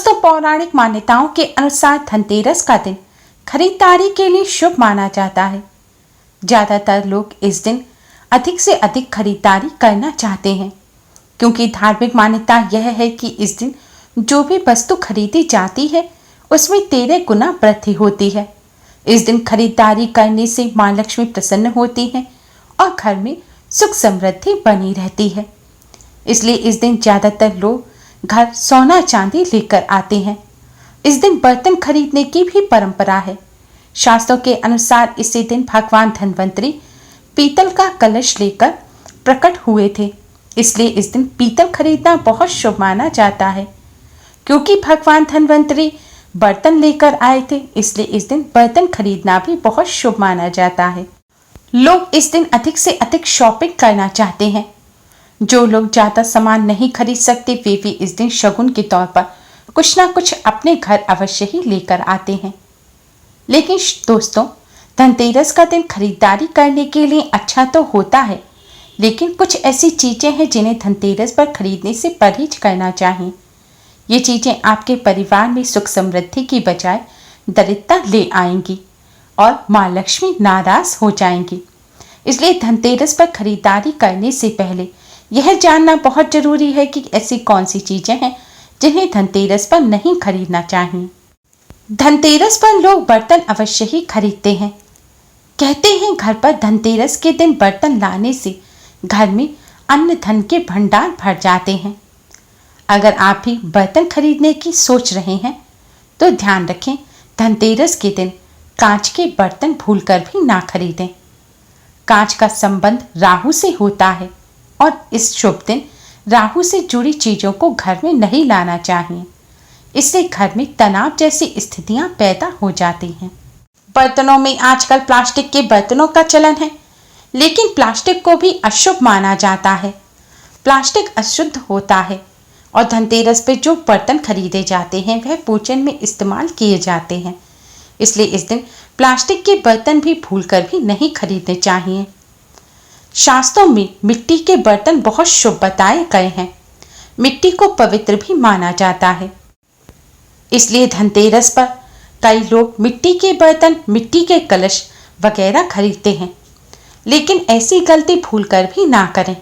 दोस्तों, पौराणिक मान्यताओं के अनुसार धनतेरस का दिन खरीदारी के लिए शुभ माना जाता है। ज्यादातर लोग इस दिन अधिक से अधिक खरीदारी करना चाहते हैं, क्योंकि धार्मिक मान्यता यह है कि इस दिन जो भी वस्तु खरीदी जाती है उसमें 13 गुना वृद्धि होती है। इस दिन खरीदारी करने से मां लक्ष्मी प्रसन्न होती हैं और घर में सुख समृद्धि बनी रहती है। इसलिए इस दिन ज्यादातर लोग घर सोना चांदी लेकर आते हैं। इस दिन बर्तन खरीदने की भी परंपरा है। शास्त्रों के अनुसार इसी दिन भगवान धन्वंतरी पीतल का कलश लेकर प्रकट हुए थे। इसलिए इस दिन पीतल खरीदना बहुत शुभ माना जाता है। क्योंकि भगवान धन्वंतरी बर्तन लेकर आए थे, इसलिए इस दिन बर्तन खरीदना भी बहुत शुभ माना जाता है। लोग इस दिन अधिक से अधिक शॉपिंग करना चाहते हैं। जो लोग ज्यादा सामान नहीं खरीद सकते वे भी इस दिन शगुन के तौर पर कुछ ना कुछ अपने घर अवश्य ही लेकर आते हैं। लेकिन दोस्तों, धनतेरस का दिन खरीदारी करने के लिए अच्छा तो होता है, लेकिन कुछ ऐसी चीजें हैं जिन्हें धनतेरस पर खरीदने से परहेज करना चाहिए। ये चीजें आपके परिवार में सुख समृद्धि की बजाय दरिद्रता ले आएंगी और मां लक्ष्मी नाराज हो जाएंगी। इसलिए धनतेरस पर खरीदारी करने से पहले यह जानना बहुत जरूरी है कि ऐसी कौन सी चीजें हैं जिन्हें धनतेरस पर नहीं खरीदना चाहिए। धनतेरस पर लोग बर्तन अवश्य ही खरीदते हैं। कहते हैं घर पर धनतेरस के दिन बर्तन लाने से घर में अन्न धन के भंडार भर जाते हैं। अगर आप भी बर्तन खरीदने की सोच रहे हैं तो ध्यान रखें, धनतेरस के दिन कांच के बर्तन भूलकर भी ना खरीदें। कांच का संबंध राहु से होता है और इस शुभ दिन राहु से जुड़ी चीजों को घर में नहीं लाना चाहिए। इससे घर में तनाव जैसी स्थितियां पैदा हो जाती हैं। बर्तनों में आजकल प्लास्टिक के बर्तनों का चलन है, लेकिन प्लास्टिक को भी अशुभ माना जाता है। प्लास्टिक अशुद्ध होता है और धनतेरस पे जो बर्तन खरीदे जाते हैं वह पूजन में इस्तेमाल किए जाते हैं। इसलिए इस दिन प्लास्टिक के बर्तन भी भूलकर भी नहीं खरीदने चाहिए। शास्त्रों में मिट्टी के बर्तन बहुत शुभ बताए गए हैं। मिट्टी को पवित्र भी माना जाता है। इसलिए धनतेरस पर कई लोग मिट्टी के बर्तन, मिट्टी के कलश वगैरह खरीदते हैं, लेकिन ऐसी गलती भूलकर भी ना करें।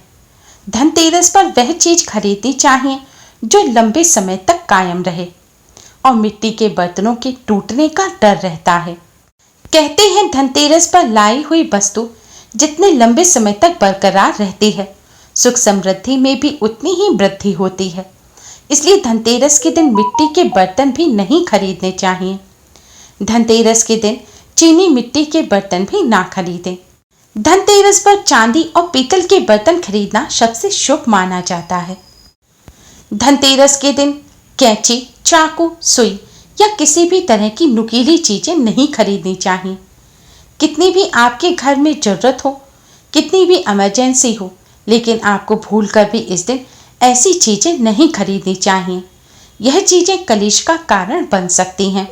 धनतेरस पर वह चीज खरीदनी चाहिए जो लंबे समय तक कायम रहे और मिट्टी के बर्तनों के टूटने का डर रहता है। कहते हैं धनतेरस पर लाई हुई वस्तु जितने लंबे समय तक बरकरार रहती है, सुख समृद्धि में भी उतनी ही वृद्धि होती है। इसलिए धनतेरस के दिन मिट्टी के बर्तन भी नहीं खरीदने चाहिए। धनतेरस के दिन चीनी मिट्टी के बर्तन भी ना खरीदें। धनतेरस पर चांदी और पीतल के बर्तन खरीदना सबसे शुभ माना जाता है। धनतेरस के दिन कैंची, चाकू, सुई या किसी भी तरह की नुकीली चीजें नहीं खरीदनी चाहिए। कितनी भी आपके घर में जरूरत हो, कितनी भी इमरजेंसी हो, लेकिन आपको भूलकर भी इस दिन ऐसी चीजें नहीं खरीदनी चाहिए। यह चीजें कलेश का कारण बन सकती हैं।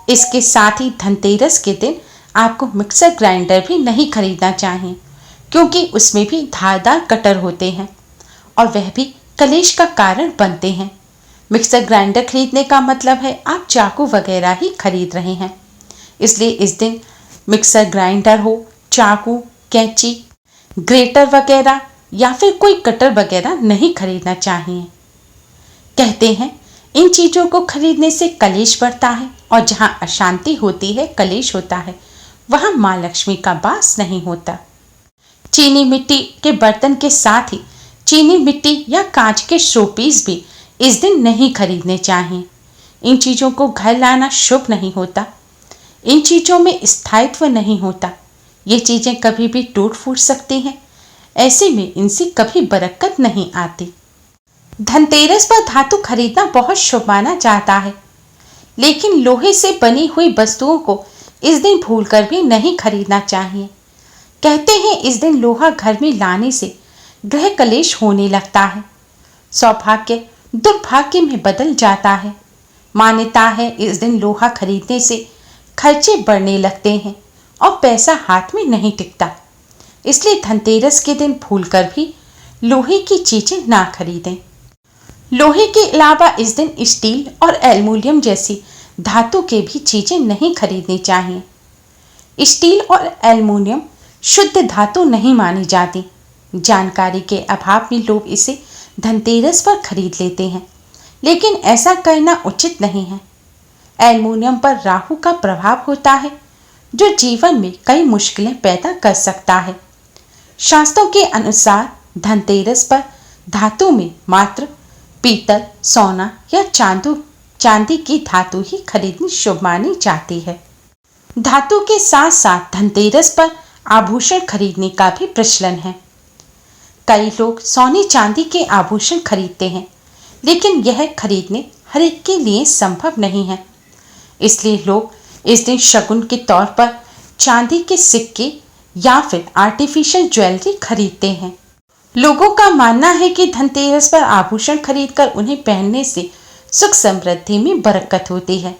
इसके साथ ही धनतेरस के दिन आपको मिक्सर ग्राइंडर भी नहीं खरीदना चाहिए, क्योंकि उसमें भी धारदार कटर होते हैं और वह भी कलेश का कारण बनते हैं। मिक्सर ग्राइंडर खरीदने का मतलब है आप चाकू वगैरह ही खरीद रहे हैं। इसलिए इस दिन मिक्सर ग्राइंडर हो, चाकू, कैंची, ग्रेटर वगैरह या फिर कोई कटर वगैरह नहीं खरीदना चाहिए। कहते हैं इन चीजों को खरीदने से कलेश बढ़ता है और जहां अशांति होती है, कलेश होता है, वहां मां लक्ष्मी का वास नहीं होता। चीनी मिट्टी के बर्तन के साथ ही चीनी मिट्टी या कांच के शोपीस भी इस दिन नहीं खरीदने चाहिए। इन चीजों को घर लाना शुभ नहीं होता। इन चीजों में स्थायित्व नहीं होता। ये चीजें कभी भी टूट फूट सकती हैं। ऐसे में इनसे कभी बरकत नहीं आती। धनतेरस पर धातु खरीदना बहुत शुभ माना जाता है, लेकिन लोहे से बनी हुई वस्तुओं को इस दिन भूलकर भी नहीं खरीदना चाहिए। कहते हैं इस दिन लोहा घर में लाने से गृह कलेश होने लगता है, सौभाग्य दुर्भाग्य में बदल जाता है। मान्यता है इस दिन लोहा खरीदने से खर्चे बढ़ने लगते हैं और पैसा हाथ में नहीं टिकता। इसलिए धनतेरस के दिन भूलकर भी लोहे की चीजें ना खरीदें। लोहे के अलावा इस दिन स्टील और एल्युमिनियम जैसी धातु के भी चीजें नहीं खरीदनी चाहिए। स्टील और एल्युमिनियम शुद्ध धातु नहीं मानी जाती। जानकारी के अभाव में लोग इसे धनतेरस पर खरीद लेते हैं, लेकिन ऐसा करना उचित नहीं है। एल्युमिनियम पर राहु का प्रभाव होता है, जो जीवन में कई मुश्किलें पैदा कर सकता है। शास्त्रों के अनुसार धनतेरस पर धातु में मात्र पीतल, सोना या चांदी की धातु ही खरीदनी शुभ मानी जाती है। धातु के साथ साथ धनतेरस पर आभूषण खरीदने का भी प्रचलन है। कई लोग सोने चांदी के आभूषण खरीदते हैं, लेकिन यह खरीदने हर एक के लिए संभव नहीं है। इसलिए लोग इस दिन शगुन के तौर पर चांदी के सिक्के या फिर आर्टिफिशियल ज्वेलरी खरीदते हैं। लोगों का मानना है कि धनतेरस पर आभूषण खरीदकर उन्हें पहनने से सुख समृद्धि में बरकत होती है।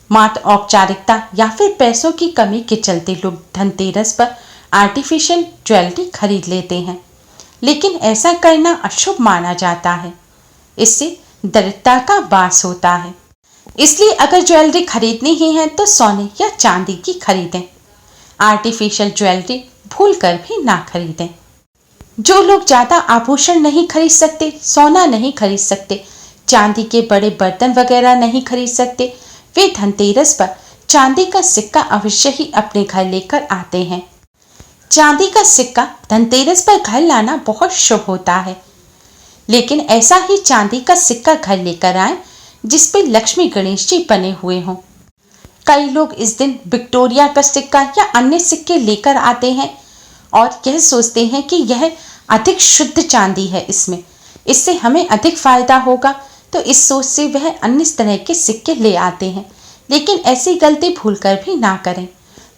मात्र औपचारिकता या फिर पैसों की कमी के चलते लोग धनतेरस पर आर्टिफिशियल ज्वेलरी खरीद लेते हैं, लेकिन ऐसा करना अशुभ माना जाता है। इससे दरिद्रता का वास होता है। इसलिए अगर ज्वेलरी खरीदनी ही है तो सोने या चांदी की खरीदें। आर्टिफिशियल ज्वेलरी भूलकर भी ना खरीदें। जो लोग ज्यादा आभूषण नहीं खरीद सकते, सोना नहीं खरीद सकते, चांदी के बड़े बर्तन वगैरह नहीं खरीद सकते, वे धनतेरस पर चांदी का सिक्का अवश्य ही अपने घर लेकर आते हैं। चांदी का सिक्का धनतेरस पर घर लाना बहुत शुभ होता है, लेकिन ऐसा ही चांदी का सिक्का घर लेकर आए जिस पे लक्ष्मी गणेश जी बने हुए हों। कई लोग इस दिन विक्टोरिया का सिक्का या अन्य सिक्के लेकर आते हैं और यह सोचते हैं कि यह अधिक शुद्ध चांदी है, इससे हमें अधिक फायदा होगा, तो इस सोच से वह अन्य तरह के सिक्के ले आते हैं। लेकिन ऐसी गलती भूलकर भी ना करें।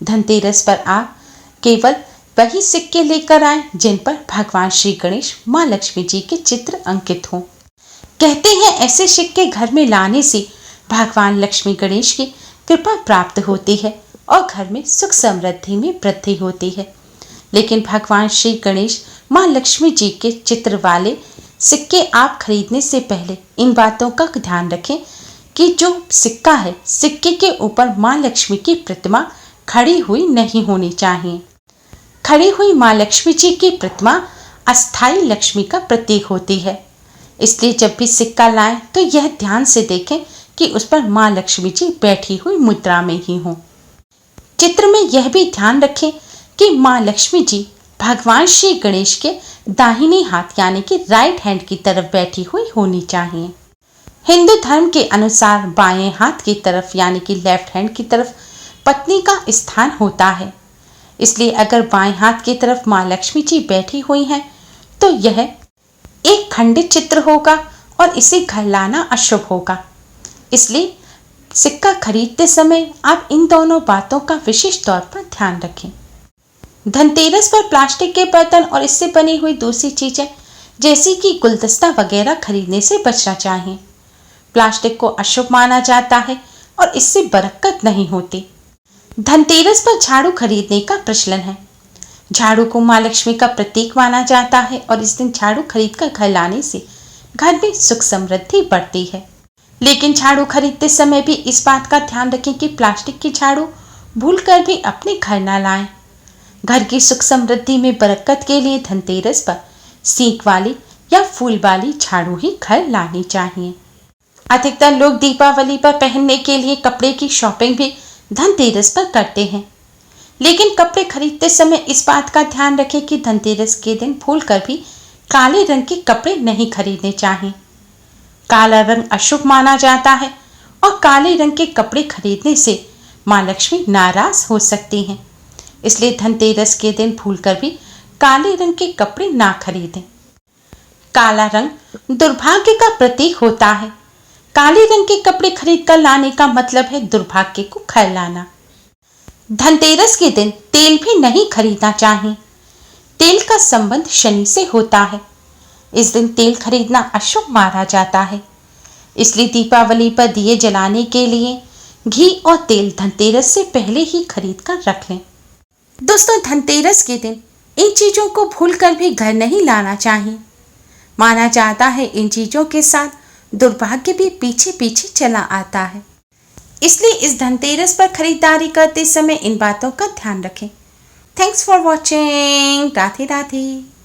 धनतेरस पर आप केवल वही सिक्के लेकर आएं जिन पर भगवान श्री गणेश, माँ लक्ष्मी जी के चित्र अंकित हों। कहते हैं ऐसे सिक्के घर में लाने से भगवान लक्ष्मी गणेश की कृपा प्राप्त होती है और घर में सुख समृद्धि में वृद्धि होती है। लेकिन भगवान श्री गणेश, माँ लक्ष्मी जी के चित्र वाले सिक्के आप खरीदने से पहले इन बातों का ध्यान रखें कि जो सिक्का है, सिक्के के ऊपर माँ लक्ष्मी की प्रतिमा खड़ी हुई नहीं होनी चाहिए। खड़ी हुई माँ लक्ष्मी जी की प्रतिमा अस्थाई लक्ष्मी का प्रतीक होती है। इसलिए जब भी सिक्का लाएं तो यह ध्यान से देखें कि उस पर माँ लक्ष्मी जी बैठी हुई मुद्रा में ही हों। चित्र में यह भी ध्यान रखें कि माँ लक्ष्मी जी भगवान श्री गणेश के दाहिने हाथ यानी कि राइट हैंड की तरफ बैठी हुई होनी चाहिए। हिंदू धर्म के अनुसार बाएं हाथ की तरफ यानी कि लेफ्ट हैंड की तरफ पत्नी का स्थान होता है। इसलिए अगर बाएं हाथ की तरफ माँ लक्ष्मी जी बैठी हुई हैं तो यह एक खंडित चित्र होगा और इसे घर लाना अशुभ होगा। इसलिए सिक्का खरीदते समय आप इन दोनों बातों का विशेष तौर पर ध्यान रखें। धनतेरस पर प्लास्टिक के बर्तन और इससे बनी हुई दूसरी चीजें जैसे कि गुलदस्ता वगैरह खरीदने से बचना चाहिए। प्लास्टिक को अशुभ माना जाता है और इससे बरकत नहीं होती। धनतेरस पर झाड़ू खरीदने का प्रचलन है। झाड़ू को माँ लक्ष्मी का प्रतीक माना जाता है और इस दिन झाड़ू खरीदकर घर लाने से घर में सुख समृद्धि बढ़ती है। लेकिन झाड़ू खरीदते समय भी इस बात का ध्यान रखें कि प्लास्टिक की झाड़ू भूलकर भी अपने घर न लाएं। घर की सुख समृद्धि में बरकत के लिए धनतेरस पर सींग वाली या फूल वाली झाड़ू ही घर लानी चाहिए। अधिकतर लोग दीपावली पर पहनने के लिए कपड़े की शॉपिंग भी धनतेरस पर करते हैं, लेकिन कपड़े खरीदते समय इस बात का ध्यान रखें कि धनतेरस के दिन भूलकर भी काले रंग के कपड़े नहीं खरीदने चाहिए। काला रंग अशुभ माना जाता है और काले रंग के कपड़े खरीदने से माँ लक्ष्मी नाराज हो सकती हैं। इसलिए धनतेरस के दिन भूलकर भी काले रंग के कपड़े ना खरीदें। काला रंग दुर्भाग्य का प्रतीक होता है। काले रंग के कपड़े खरीद कर लाने का मतलब है दुर्भाग्य को घर लाना। धनतेरस के दिन तेल भी नहीं खरीदना चाहिए। तेल का संबंध शनि से होता है। इस दिन तेल खरीदना अशुभ माना जाता है। इसलिए दीपावली पर दिए जलाने के लिए घी और तेल धनतेरस से पहले ही खरीद कर रख लें। दोस्तों, धनतेरस के दिन इन चीजों को भूलकर भी घर नहीं लाना चाहिए। माना जाता है इन चीजों के साथ दुर्भाग्य भी पीछे पीछे चला आता है। इसलिए इस धनतेरस पर खरीदारी करते समय इन बातों का ध्यान रखें। Thanks for watching. Radhe Radhe.